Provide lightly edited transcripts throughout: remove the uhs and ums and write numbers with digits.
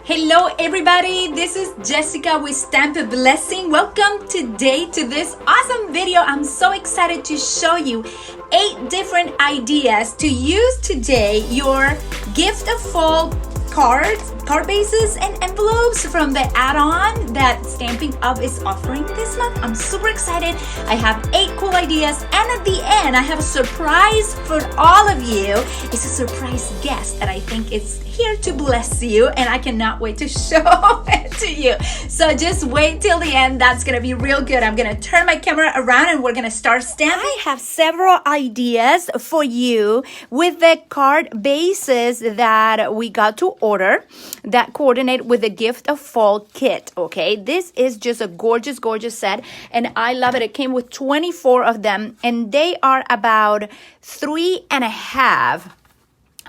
Hello everybody, this is Jessica with Stampin'UP Blessing. Welcome today to this awesome video. I'm so excited to show you 8 different ideas to use today your gift of fall cards, card bases, and envelopes from the add-on that Stampin'UP is offering this month. I'm super excited. I have 8 cool ideas, and at the end I have a surprise for all of you. It's a surprise guest that I think is here to bless you, and I cannot wait to show it to you. So just wait till the end. That's gonna be real good. I'm gonna turn my camera around and we're gonna start stamping. I have several ideas for you with the card bases that we got to order that coordinate with the gift of fall kit. Okay, this is just a gorgeous set, and I love it. It came with 24 of them, and they are about 3.5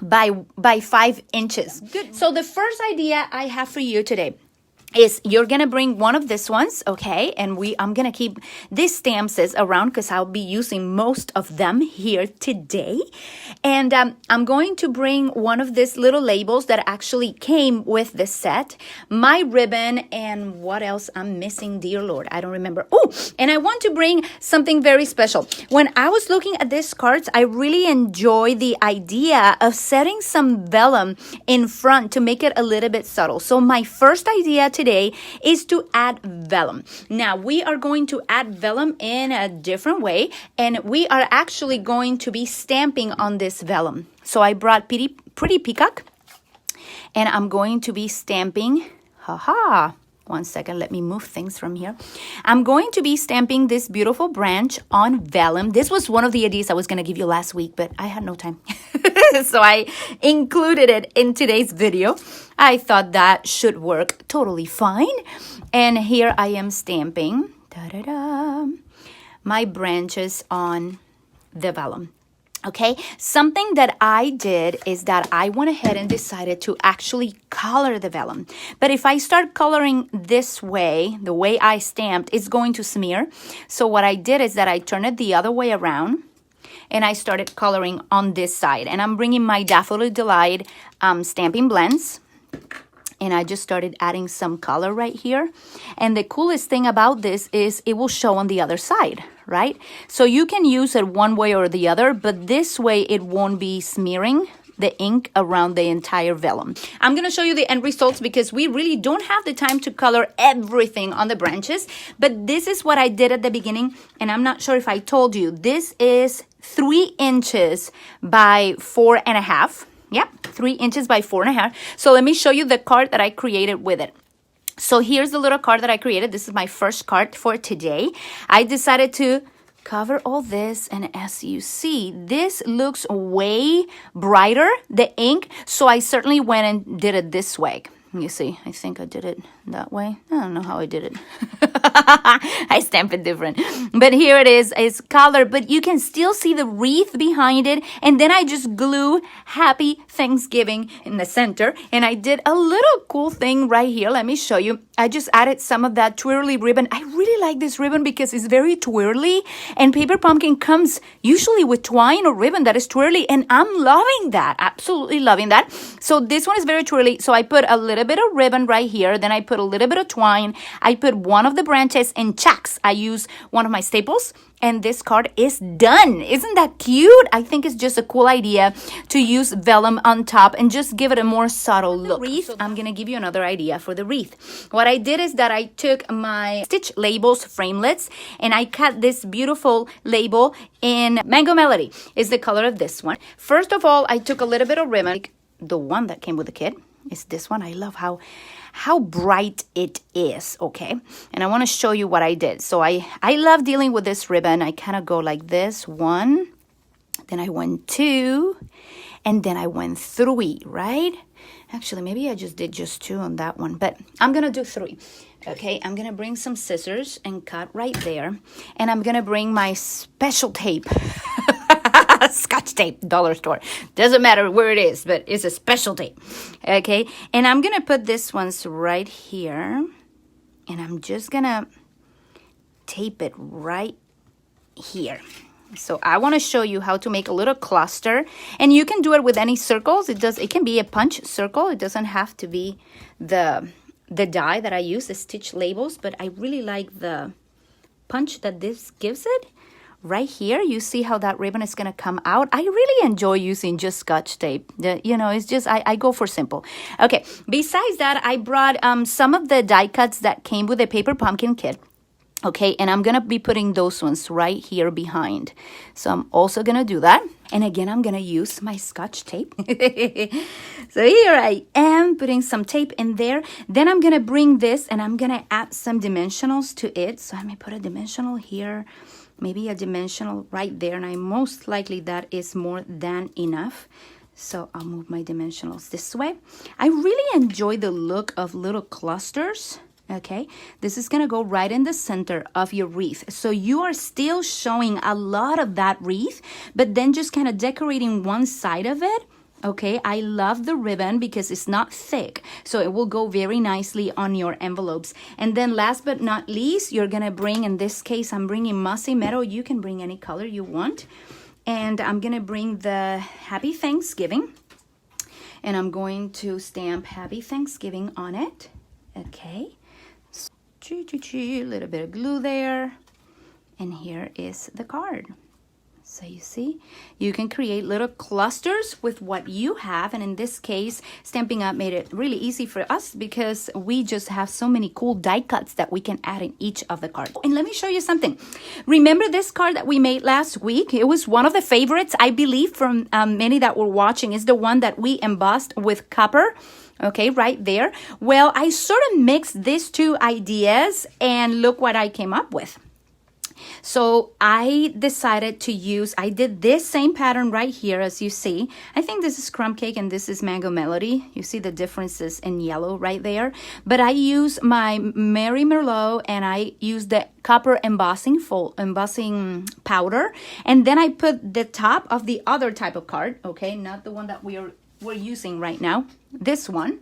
by 5 inches. Good. So the first idea I have for you today is you're gonna bring one of these ones, okay? And I'm gonna keep these stamps around because I'll be using most of them here today. And I'm going to bring one of these little labels that actually came with the set, my ribbon, and what else I'm missing, dear Lord, I don't remember. Oh, and I want to bring something very special. When I was looking at these cards, I really enjoy the idea of setting some vellum in front to make it a little bit subtle. So my first idea today is to add vellum. Now we are going to add vellum in a different way, and we are actually going to be stamping on this vellum. So I brought Pretty Peacock, and I'm going to be stamping, one second, let me move things from here. I'm going to be stamping this beautiful branch on vellum. This was one of the ideas I was going to give you last week, but I had no time. So I included it in today's video. I thought that should work totally fine. And here I am stamping my branches on the vellum. Okay, something that I did is that I went ahead and decided to actually color the vellum. But if I start coloring this way, the way I stamped, it's going to smear. So what I did is that I turned it the other way around, and I started coloring on this side. And I'm bringing my Daffodil Delight stamping blends. And I just started adding some color right here. And the coolest thing about this is it will show on the other side, right? So you can use it one way or the other, but this way it won't be smearing the ink around the entire vellum. I'm gonna show you the end results because we really don't have the time to color everything on the branches, but this is what I did at the beginning, and I'm not sure if I told you. This is 3 inches by 4.5. Yep, 3 inches by 4.5. So let me show you the card that I created with it. So here's the little card that I created. This is my first card for today. I decided to cover all this, and as you see, this looks way brighter, the ink, so I certainly went and did it this way. You see, I think I did it that way. I don't know how I did it. I stamp it different. But here it is. It's colored, but you can still see the wreath behind it. And then I just glue Happy Thanksgiving in the center. And I did a little cool thing right here. Let me show you. I just added some of that twirly ribbon. I really like this ribbon because it's very twirly. And Paper Pumpkin comes usually with twine or ribbon that is twirly. And I'm loving that. Absolutely loving that. So this one is very twirly. So I put a little bit of ribbon right here. Then I put a little bit of twine. I put one of the branches in checks. I use one of my staples, and this card is done. Isn't that cute? I think it's just a cool idea to use vellum on top and just give it a more subtle look. Wreath, I'm gonna give you another idea for the wreath. What I did is that I took my Stitch Labels framelits and I cut this beautiful label in Mango Melody. Is the color of this one. First of all, I took a little bit of ribbon. The one that came with the kit is this one. I love how bright it is, okay? And I want to show you what I did. So I love dealing with this ribbon. I kind of go like this, 1, then I went 2, and then I went 3, right? Actually, maybe I just did just 2 on that one, but I'm gonna do 3. Okay, I'm gonna bring some scissors and cut right there, and I'm gonna bring my special tape. Scotch tape, dollar store. Doesn't matter where it is, but it's a special tape. Okay, and I'm gonna put this ones right here, and I'm just gonna tape it right here. So I want to show you how to make a little cluster, and you can do it with any circles. It can be a punch circle. It doesn't have to be the die that I use, the stitch labels, but I really like the punch that this gives it. Right here, you see how that ribbon is going to come out. I really enjoy using just Scotch tape. You know, it's just, I go for simple. Okay, besides that, I brought some of the die cuts that came with the paper pumpkin kit. Okay, and I'm going to be putting those ones right here behind. So I'm also going to do that. And again, I'm going to use my Scotch tape. So here I am putting some tape in there. Then I'm going to bring this and I'm going to add some dimensionals to it. So I may put a dimensional here, maybe a dimensional right there. And most likely that is more than enough. So I'll move my dimensionals this way. I really enjoy the look of little clusters. Okay, this is going to go right in the center of your wreath. So you are still showing a lot of that wreath, but then just kind of decorating one side of it. Okay, I love the ribbon because it's not thick, so it will go very nicely on your envelopes. And then last but not least, you're going to bring, in this case, I'm bringing mossy meadow. You can bring any color you want. And I'm going to bring the Happy Thanksgiving. And I'm going to stamp Happy Thanksgiving on it. Okay. A little bit of glue there, and here is the card. So you see, you can create little clusters with what you have, and in this case, Stampin' Up made it really easy for us because we just have so many cool die cuts that we can add in each of the cards. And let me show you something. Remember this card that we made last week? It was one of the favorites, I believe, from many that were watching. It's the one that we embossed with copper. Okay, right there. Well, I sort of mixed these two ideas and look what I came up with. So I decided to use, I did this same pattern right here as you see. I think this is Crumb Cake and this is Mango Melody. You see the differences in yellow right there. But I use my Mary Merlot and I use the copper embossing powder. And then I put the top of the other type of card, okay, not the one that we're using right now, this one.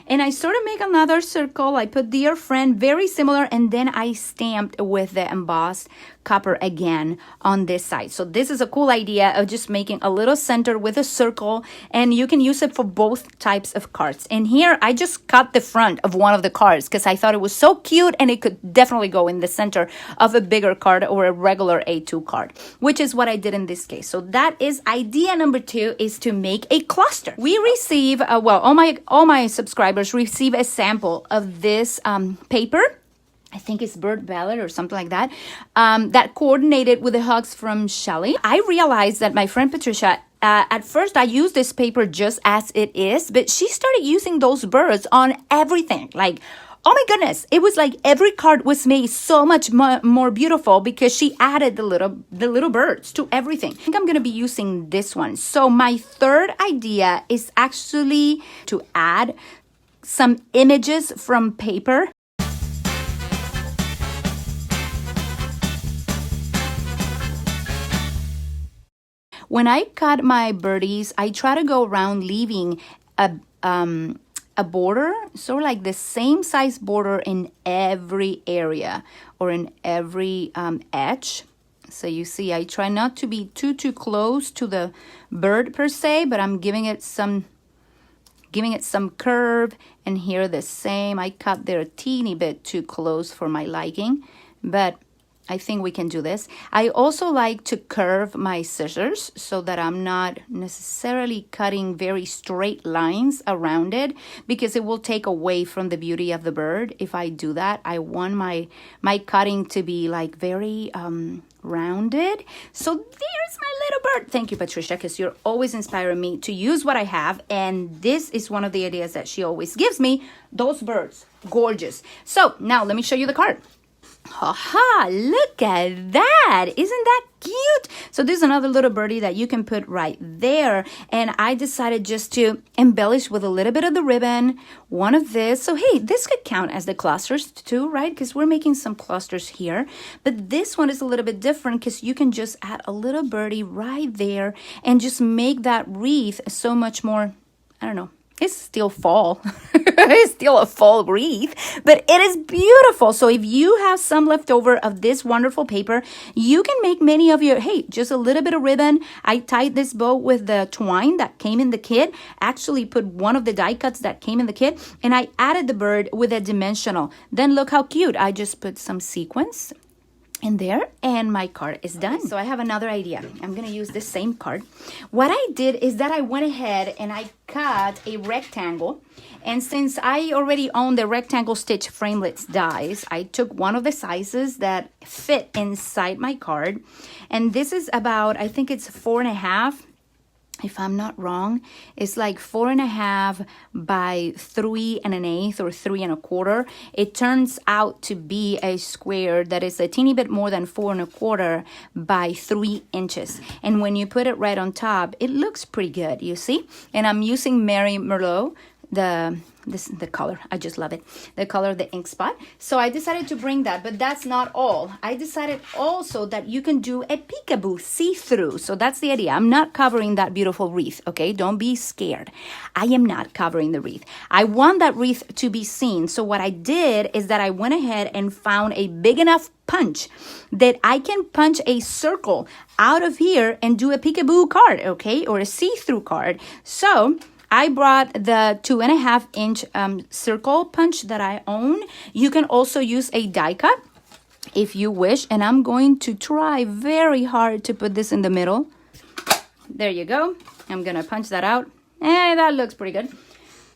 And I sort of make another circle. I put Dear Friend, very similar, and then I stamped with the embossed copper again on this side. So this is a cool idea of just making a little center with a circle, and you can use it for both types of cards. And here I just cut the front of one of the cards because I thought it was so cute and it could definitely go in the center of a bigger card or a regular A2 card, which is what I did in this case. So that is idea number 2, is to make a cluster. We receive, all my subscribers receive a sample of this paper. I think it's Bird Ballad or something like that, that coordinated with the hugs from Shelley. I realized that my friend Patricia, at first I used this paper just as it is, but she started using those birds on everything. Like, oh my goodness, it was like every card was made so much more beautiful because she added the little birds to everything. I think I'm going to be using this one. So my third idea is actually to add some images from paper. When I cut my birdies, I try to go around leaving a border, sort of like the same size border in every area or in every edge. So you see, I try not to be too close to the bird per se, but I'm giving it some curve. And here the same. I cut there a teeny bit too close for my liking, but I think we can do this. I also like to curve my scissors so that I'm not necessarily cutting very straight lines around it because it will take away from the beauty of the bird. If I do that, I want my cutting to be like very rounded. So there's my little bird. Thank you, Patricia, because you're always inspiring me to use what I have. And this is one of the ideas that she always gives me. Those birds, gorgeous. So now let me show you the card. Haha, look at that. Isn't that cute? So there's another little birdie that you can put right there. And I decided just to embellish with a little bit of the ribbon, one of this. So hey, this could count as the clusters too, right? Because we're making some clusters here. But this one is a little bit different because you can just add a little birdie right there and just make that wreath so much more, I don't know. it's still fall. It's still a fall wreath, but it is beautiful. So if you have some leftover of this wonderful paper, you can make many of your, hey, just a little bit of ribbon. I tied this bow with the twine that came in the kit, actually put one of the die cuts that came in the kit, and I added the bird with a dimensional. Then look how cute. I just put some sequins in there and my card is done. So I have another idea. I'm gonna use the same card. What I did is that I went ahead and I cut a rectangle, and since I already own the rectangle stitch framelits dies, I took one of the sizes that fit inside my card, and this is about, I think it's 4.5, if I'm not wrong. It's like 4.5 by 3 1/8 or 3 1/4. It turns out to be a square that is a teeny bit more than 4 1/4 by 3 inches. And when you put it right on top, it looks pretty good, you see? And I'm using Mary Merlot, the color, I just love it, the color of the ink spot. So I decided to bring that, but that's not all. I decided also that you can do a peekaboo see-through. So that's the idea. I'm not covering that beautiful wreath, okay? Don't be scared. I am not covering the wreath. I want that wreath to be seen. So what I did is that I went ahead and found a big enough punch that I can punch a circle out of here and do a peekaboo card, okay? Or a see-through card. So I brought the 2.5 inch circle punch that I own. You can also use a die cut if you wish. And I'm going to try very hard to put this in the middle. There you go. I'm going to punch that out. That looks pretty good.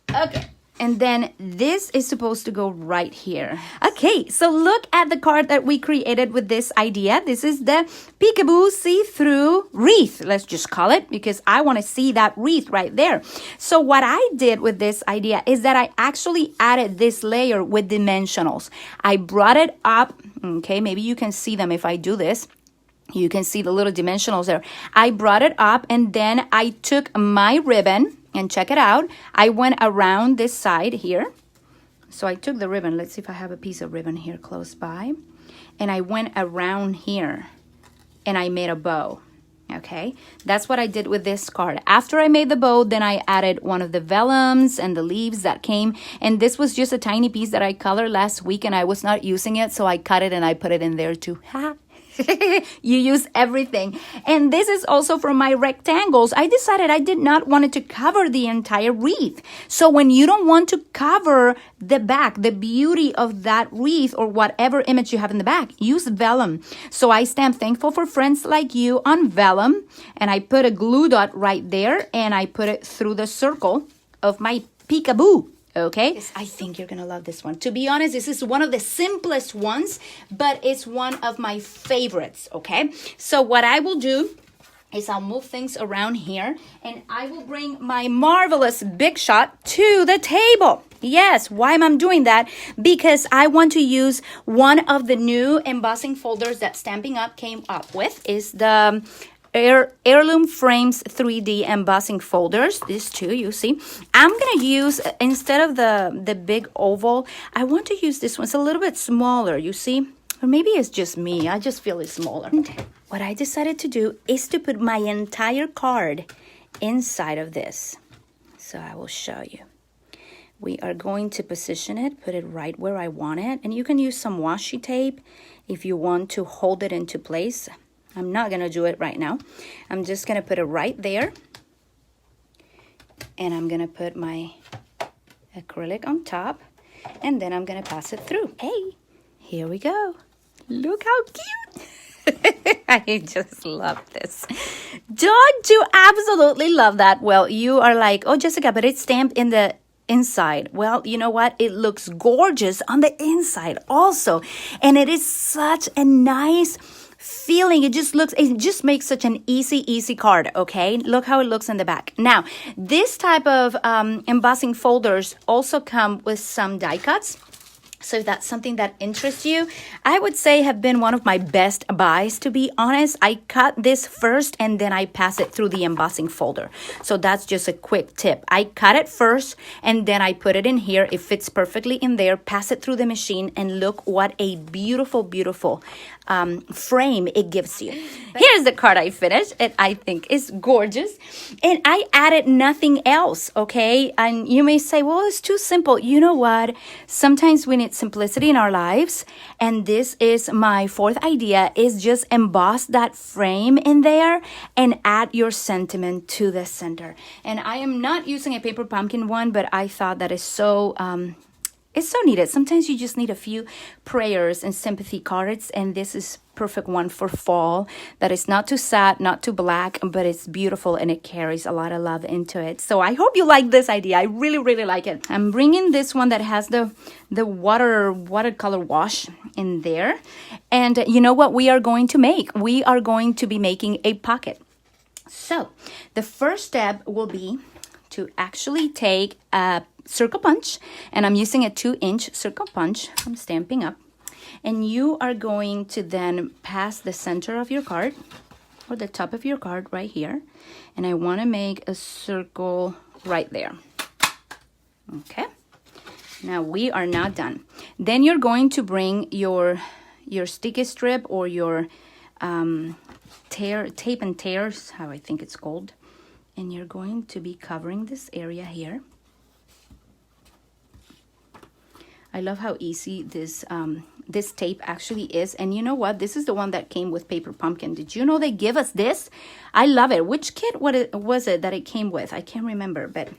Okay. And then this is supposed to go right here. Okay, so look at the card that we created with this idea. This is the Peekaboo see-through wreath. Let's just call it, because I want to see that wreath right there. So what I did with this idea is that I actually added this layer with dimensionals. I brought it up. Okay, maybe you can see them if I do this. You can see the little dimensionals there. I brought it up, and then I took my ribbon. And check it out. I went around this side here. So I took the ribbon. Let's see if I have a piece of ribbon here close by. And I went around here and I made a bow. Okay, that's what I did with this card. After I made the bow, then I added one of the vellums and the leaves that came. And this was just a tiny piece that I colored last week and I was not using it. So I cut it and I put it in there too. You use everything. And this is also from my rectangles. I decided I did not want it to cover the entire wreath. So when you don't want to cover the back, the beauty of that wreath or whatever image you have in the back, use vellum. So I stamped Thankful for Friends Like You on vellum, and I put a glue dot right there, and I put it through the circle of my peekaboo. Okay, I think you're gonna love this one. To be honest, this is one of the simplest ones, but it's one of my favorites, okay? So what I will do is I'll move things around here, and I will bring my marvelous Big Shot to the table. Yes, why am I doing that? Because I want to use one of the new embossing folders that Stampin'UP came up with. Is the Heirloom Frames 3D embossing folders. These two, you see. I'm going to use, instead of the big oval, I want to use this one. It's a little bit smaller, you see. Or maybe it's just me. I just feel it's smaller. What I decided to do is to put my entire card inside of this. So I will show you. We are going to position it, put it right where I want it. And you can use some washi tape if you want to hold it into place. I'm not going to do it right now. I'm just going to put it right there. And I'm going to put my acrylic on top. And then I'm going to pass it through. Hey, here we go. Look how cute. I just love this. Don't you absolutely love that? Well, you are like, oh, Jessica, but it's stamped in the inside. Well, you know what? It looks gorgeous on the inside also. And it is such a nice feeling. It just makes such an easy card. Okay, look how it looks in the back. Now, this type of embossing folders also come with some die cuts. So if that's something that interests you, I would say have been one of my best buys, to be honest. I cut this first and then I pass it through the embossing folder. So that's just a quick tip. I cut it first and then I put it in here. It fits perfectly in there. Pass it through the machine and look what a beautiful frame it gives you. Here's the card I finished, and I think it's gorgeous. And I added nothing else, okay? And you may say, well, it's too simple. You know what? Sometimes we need simplicity in our lives. And this is my fourth idea, is just emboss that frame in there and add your sentiment to the center. And I am not using a paper pumpkin one, but I thought that is so... it's so needed. Sometimes you just need a few prayers and sympathy cards, and this is perfect one for fall. That is not too sad, not too black, but it's beautiful and it carries a lot of love into it. So I hope you like this idea. I really, really like it. I'm bringing this one that has the watercolor wash in there. And you know what we are going to make? We are going to be making a pocket. So the first step will be to actually take a circle punch, and I'm using a 2-inch circle punch from Stampin' Up, and you are going to then pass the center of your card or the top of your card right here, and I want to make a circle right there. Okay, now we are not done. Then you're going to bring your sticky strip or your tape and tears, how I think it's called, and you're going to be covering this area here. I love how easy this tape actually is. And you know what? This is the one that came with Paper Pumpkin. Did you know they give us this? I love it. Which kit was it that it came with? I can't remember, but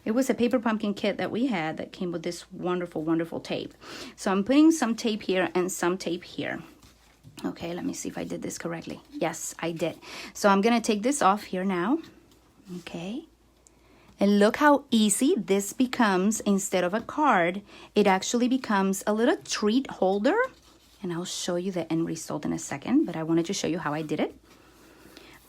it was a Paper Pumpkin kit that we had that came with this wonderful, wonderful tape. So I'm putting some tape here and some tape here. Okay, let me see if I did this correctly. Yes, I did. So I'm going to take this off here now. Okay. And look how easy this becomes. Instead of a card, it actually becomes a little treat holder. And I'll show you the end result in a second, but I wanted to show you how I did it.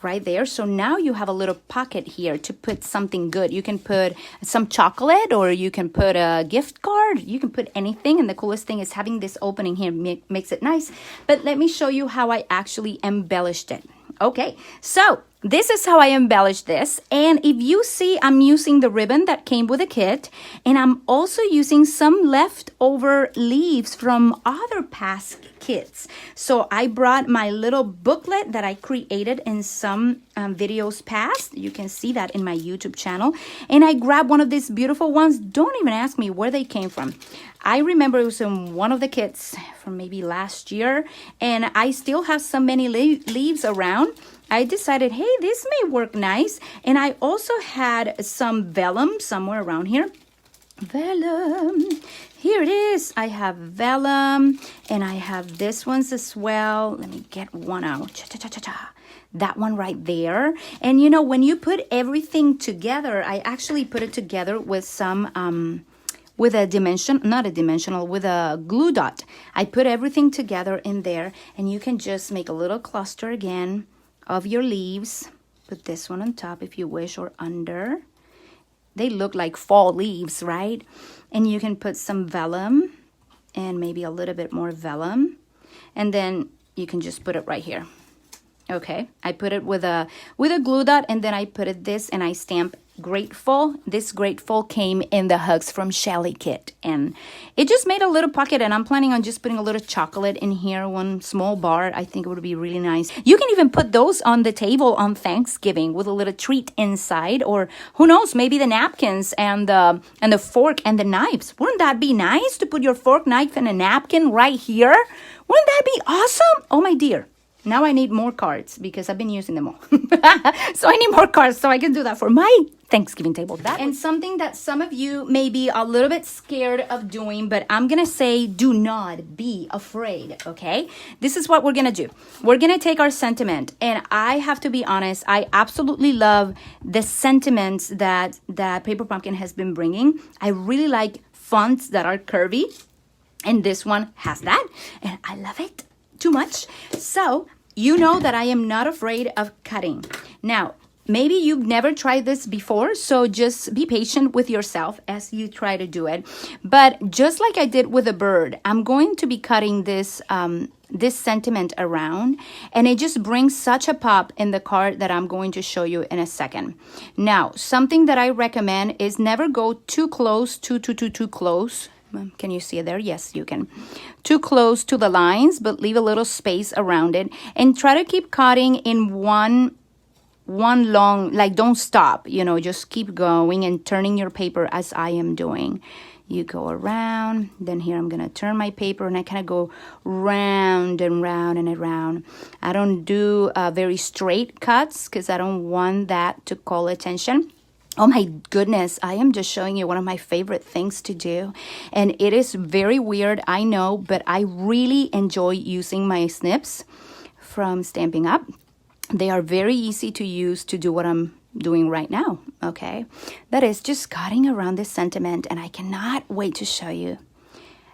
Right there. So now you have a little pocket here to put something good. You can put some chocolate, or you can put a gift card. You can put anything. And the coolest thing is having this opening here makes it nice. But let me show you how I actually embellished it. Okay, so this is how I embellished this. And if you see, I'm using the ribbon that came with the kit, and I'm also using some leftover leaves from other past kits. So I brought my little booklet that I created in some videos past. You can see that in my YouTube channel. And I grabbed one of these beautiful ones. Don't even ask me where they came from. I remember it was in one of the kits from maybe last year, and I still have so many leaves around. I decided, hey, this may work nice. And I also had some vellum somewhere around here. Vellum. Here it is. I have vellum, and I have this ones as well. Let me get one out. Cha-cha-cha-cha-cha. That one right there. And you know, when you put everything together, I actually put it together with some with a glue dot. I put everything together in there, and you can just make a little cluster again of your leaves. Put this one on top if you wish, or under. They look like fall leaves, right? And you can put some vellum and maybe a little bit more vellum, and then you can just put it right here. Okay, I put it with a glue dot, and then I put it this, and I stamp Grateful. This Grateful came in the Hugs from Shelly kit, and it just made a little pocket, and I'm planning on just putting a little chocolate in here, one small bar. I think it would be really nice. You can even put those on the table on Thanksgiving with a little treat inside, or who knows, maybe the napkins and the fork and the knives. Wouldn't that be nice to put your fork, knife, and a napkin right here? Wouldn't that be awesome? Oh my dear. Now I need more cards because I've been using them all. So I need more cards so I can do that for my Thanksgiving table. And something that some of you may be a little bit scared of doing, but I'm going to say do not be afraid, okay? This is what we're going to do. We're going to take our sentiment, and I have to be honest, I absolutely love the sentiments that Paper Pumpkin has been bringing. I really like fonts that are curvy, and this one has that, and I love it too much. So you know that I am not afraid of cutting. Now, maybe you've never tried this before, so just be patient with yourself as you try to do it. But just like I did with a bird, I'm going to be cutting this this sentiment around, and it just brings such a pop in the card that I'm going to show you in a second. Now, something that I recommend is never go too close, too close. Can you see it there? Yes, you can. Too close to the lines, but leave a little space around it. And try to keep cutting in one long, like don't stop, you know, just keep going and turning your paper as I am doing. You go around, then here I'm gonna turn my paper and I kind of go round and round and around. I don't do very straight cuts because I don't want that to call attention. Oh my goodness, I am just showing you one of my favorite things to do. And it is very weird, I know, but I really enjoy using my snips from Stampin'UP. They are very easy to use to do what I'm doing right now, okay? That is just cutting around this sentiment, and I cannot wait to show you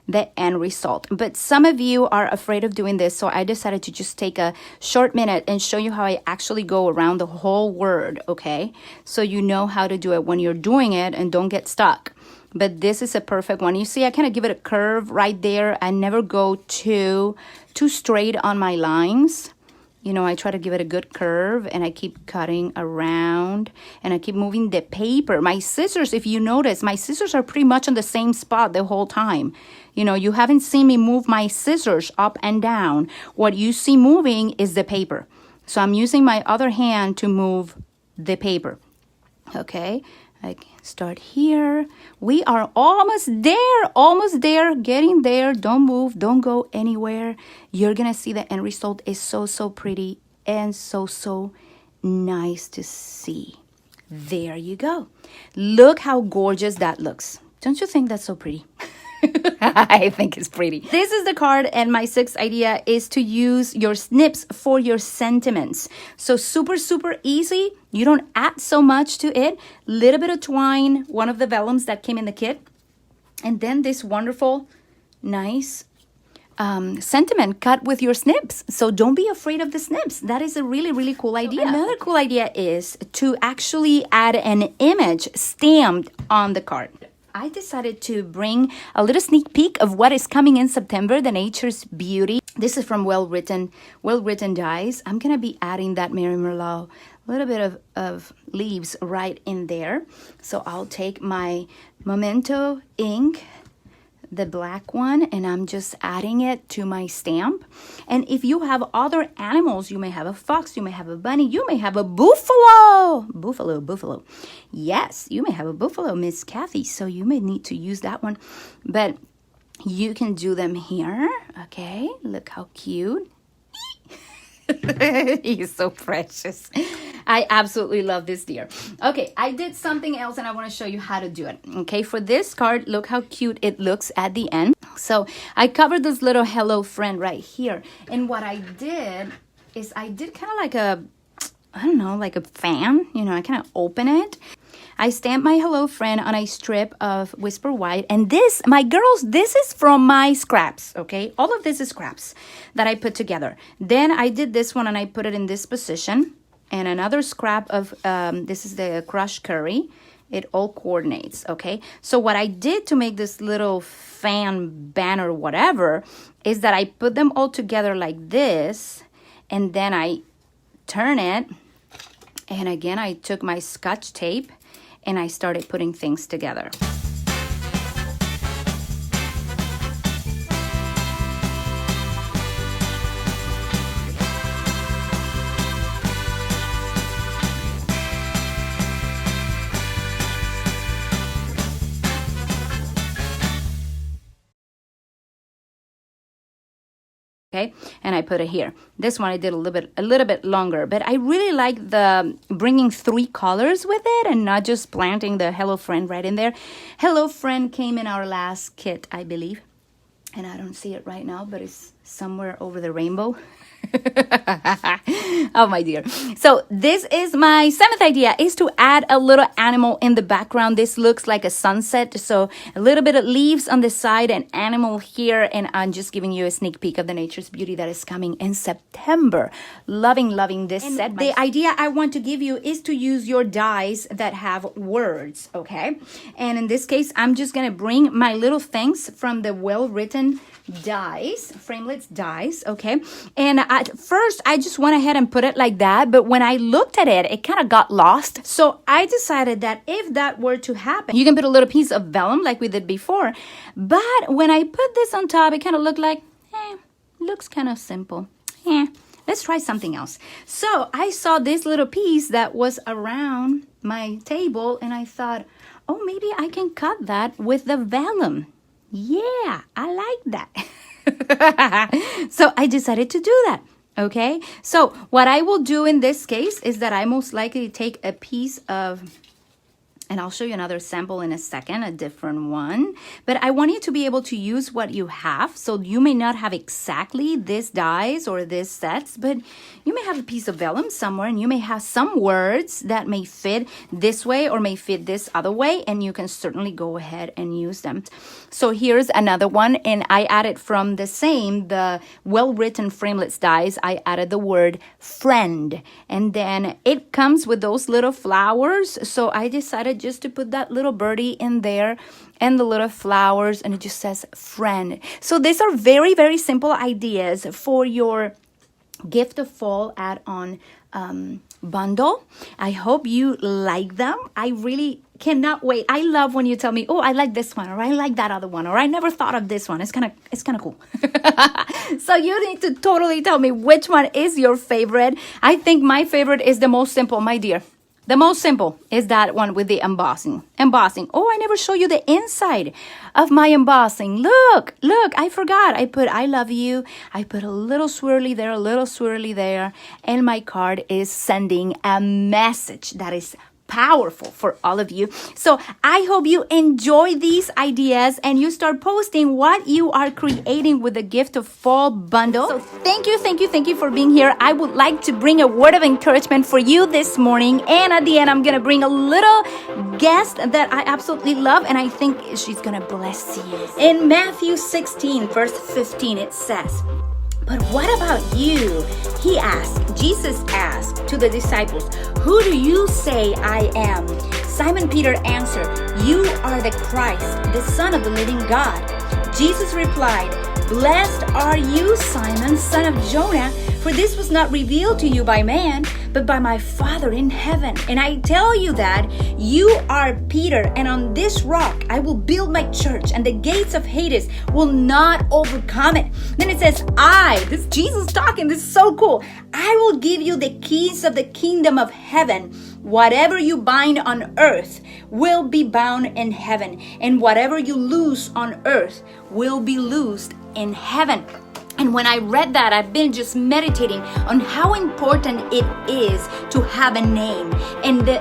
the end result. But some of you are afraid of doing this, so I decided to just take a short minute and show you how I actually go around the whole word, okay? So you know how to do it when you're doing it and don't get stuck. But this is a perfect one. You see, I kind of give it a curve right there. I never go too straight on my lines. You know, I try to give it a good curve and I keep cutting around and I keep moving the paper. My scissors, if you notice, my scissors are pretty much on the same spot the whole time. You know, you haven't seen me move my scissors up and down. What you see moving is the paper. So I'm using my other hand to move the paper. Okay, I start here. We are almost there, getting there. Don't move, don't go anywhere. You're gonna see the end result is so pretty and so nice to see. There you go. Look how gorgeous that looks. Don't you think that's so pretty? I think it's pretty. This is the card, and my sixth idea is to use your snips for your sentiments. So super easy. You don't add so much to it. Little bit of twine, one of the vellums that came in the kit, and then this wonderful, nice sentiment cut with your snips. So don't be afraid of the snips. That is a really cool idea. So another cool idea is to actually add an image stamped on the card. I decided to bring a little sneak peek of what is coming in September, the Nature's Beauty. This is from Well Written Dies. I'm going to be adding that Mary Merlot, a little bit of leaves right in there. So I'll take my Memento ink, the black one, and I'm just adding it to my stamp. And if you have other animals, you may have a fox, you may have a bunny, you may have a buffalo. Buffalo. Yes, you may have a buffalo, Miss Kathy. So you may need to use that one. But you can do them here. Okay, look how cute. He's so precious. I absolutely love this deer. Okay, I did something else and I want to show you how to do it. Okay, for this card, look how cute it looks at the end. So I covered this little hello friend right here. And what I did is I did kind of like a, I don't know, like a fan. You know, I kind of open it. I stamped my hello friend on a strip of Whisper White. And this, my girls, this is from my scraps, okay? All of this is scraps that I put together. Then I did this one and I put it in this position. And another scrap of, this is the crushed curry. It all coordinates, okay? So what I did to make this little fan banner, whatever, is that I put them all together like this. And then I turn it. And again, I took my Scotch tape and I started putting things together. Okay, and I put it here. This one I did a little bit longer, but I really like the bringing 3 colors with it and not just planting the Hello Friend right in there. Hello Friend came in our last kit, I believe, and I don't see it right now, but it's somewhere over the rainbow. Oh my dear. So this is my 7th idea, is to add a little animal in the background. This looks like a sunset, so a little bit of leaves on the side, an animal here, and I'm just giving you a sneak peek of the Nature's Beauty that is coming in September. Loving this set. The idea I want to give you is to use your dies that have words, okay? And in this case, I'm just gonna bring my little things from the Well Written Dies, Framelit framelits dies, okay? And at first, I just went ahead and put it like that. But when I looked at it, it kind of got lost. So I decided that if that were to happen, you can put a little piece of vellum like we did before. But when I put this on top, it kind of looked like, looks kind of simple. Let's try something else. So I saw this little piece that was around my table, and I thought, oh, maybe I can cut that with the vellum. Yeah, I like that. So I decided to do that. Okay, so what I will do in this case is that I most likely take a piece of, and I'll show you another sample in a second, a different one. But I want you to be able to use what you have. So you may not have exactly this dies or this sets, but you may have a piece of vellum somewhere, and you may have some words that may fit this way or may fit this other way, and you can certainly go ahead and use them. So here's another one, and I added from the well-written framelits dies, I added the word friend, and then it comes with those little flowers. So I decided just to put that little birdie in there and the little flowers, and it just says friend. So these are very, very simple ideas for your gift of fall add-on bundle. I hope you like them. I really cannot wait. I love when you tell me, oh, I like this one, or I like that other one, or I never thought of this one. It's kind of cool. So you need to totally tell me which one is your favorite. I think my favorite is the most simple, my dear. The most simple is that one with the embossing. Oh, I never show you the inside of my embossing. Look, I forgot. I put I love you. I put a little swirly there, a little swirly there. And my card is sending a message that is powerful for all of you. So I hope you enjoy these ideas and you start posting what you are creating with the gift of fall bundle. So thank you for being here. I would like to bring a word of encouragement for you this morning, and at the end I'm gonna bring a little guest that I absolutely love, and I think she's gonna bless you. In Matthew 16 verse 15 it says, "But what about you?" Jesus asked to the disciples, "Who do you say I am?" Simon Peter answered, "You are the Christ, the Son of the living God." Jesus replied, "Blessed are you, Simon, son of Jonah, for this was not revealed to you by man, but by my Father in heaven. And I tell you that you are Peter, and on this rock I will build my church, and the gates of Hades will not overcome it." Then it says, this Jesus talking, this is so cool. "I will give you the keys of the kingdom of heaven. Whatever you bind on earth will be bound in heaven, and whatever you loose on earth will be loosed in heaven." And when I read that, I've been just meditating on how important it is to have a name and the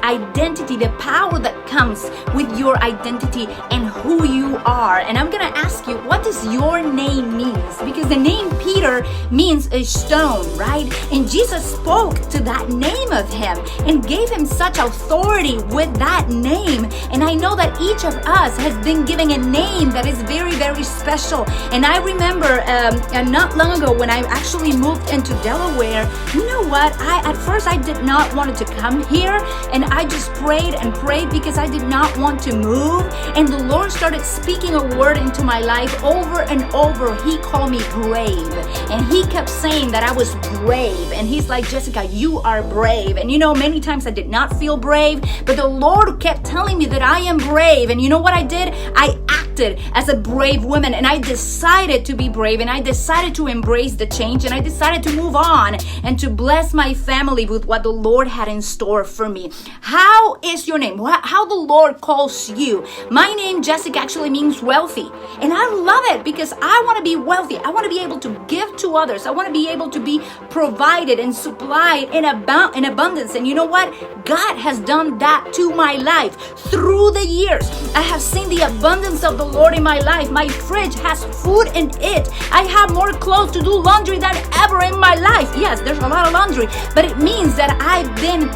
identity, the power that comes with your identity and who you are. And I'm gonna ask you, what does your name means? Because the name Peter means a stone, right? And Jesus spoke to that name of him and gave him such authority with that name. And I know that each of us has been given a name that is very, very special. And I remember not long ago when I actually moved into Delaware, you know what? At first I did not want to come here, and I just prayed and prayed because I did not want to move. And the Lord started speaking a word into my life over and over. He called me brave, and he kept saying that I was brave. And he's like, "Jessica, you are brave." And you know, many times I did not feel brave, but the Lord kept telling me that I am brave. And you know what I did? I acted as a brave woman, and I decided to be brave, and I decided to embrace the change, and I decided to move on and to bless my family with what the Lord had in store for me. How is your name? How the Lord calls you? My name, Jessica, actually means wealthy, and I love it because I want to be wealthy. I want to be able to give to others. I want to be able to be provided and supplied in abundance. And you know what? God has done that to my life through the years. I have seen the abundance of the Lord in my life. My fridge has food in it. I have more clothes to do laundry than ever in my life. Yes, there's a lot of laundry, but it means that I've been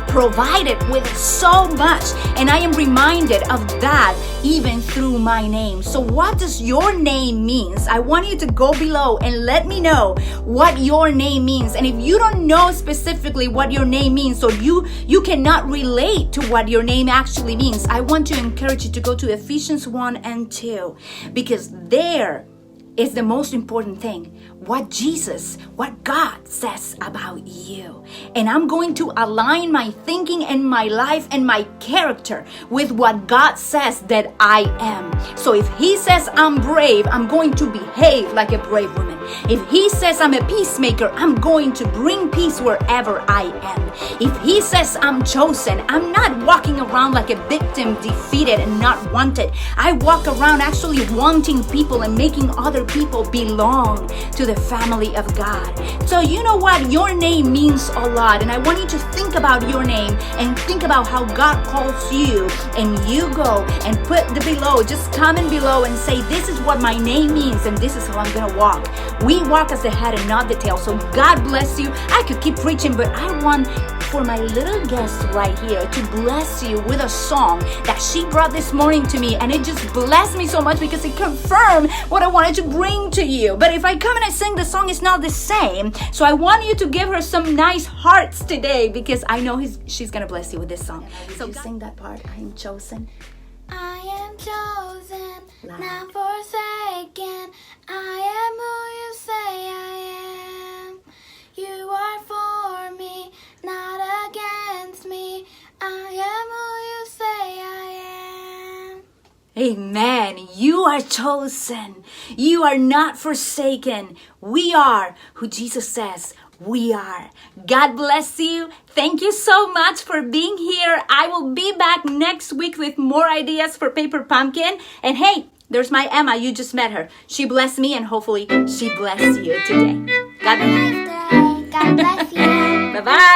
provided with so much, and I am reminded of that even through my name. So what does your name means? I want you to go below and let me know what your name means. And if you don't know specifically what your name means, or you cannot relate to what your name actually means, I want to encourage you to go to Ephesians 1 and 2, because there is the most important thing. What God says about you. And I'm going to align my thinking and my life and my character with what God says that I am. So if He says I'm brave, I'm going to behave like a brave woman. If He says I'm a peacemaker, I'm going to bring peace wherever I am. If He says I'm chosen, I'm not walking around like a victim, defeated and not wanted. I walk around actually wanting people and making other people belong to the family of God. So you know what? Your name means a lot, and I want you to think about your name and think about how God calls you, and you go and put the below, just comment below and say, this is what my name means and this is how I'm gonna walk. We walk as the head and not the tail. So God bless you. I could keep preaching, but I want for my little guest right here to bless you with a song that she brought this morning to me, and it just blessed me so much because it confirmed what I wanted to bring to you. But if I come and I sing the song, it's not the same. So I want you to give her some nice hearts today, because I know she's gonna bless you with this song. So sing that part. I am chosen. I am chosen, not forsaken. I am who you say I am. You are for me, not against me. I am who you say I am. Amen. You are chosen. You are not forsaken. We are who Jesus says we are. God bless you. Thank you so much for being here. I will be back next week with more ideas for Paper Pumpkin. And hey, there's my Emma. You just met her. She blessed me, and hopefully she blessed you today. God bless you. God bless you. Bye-bye.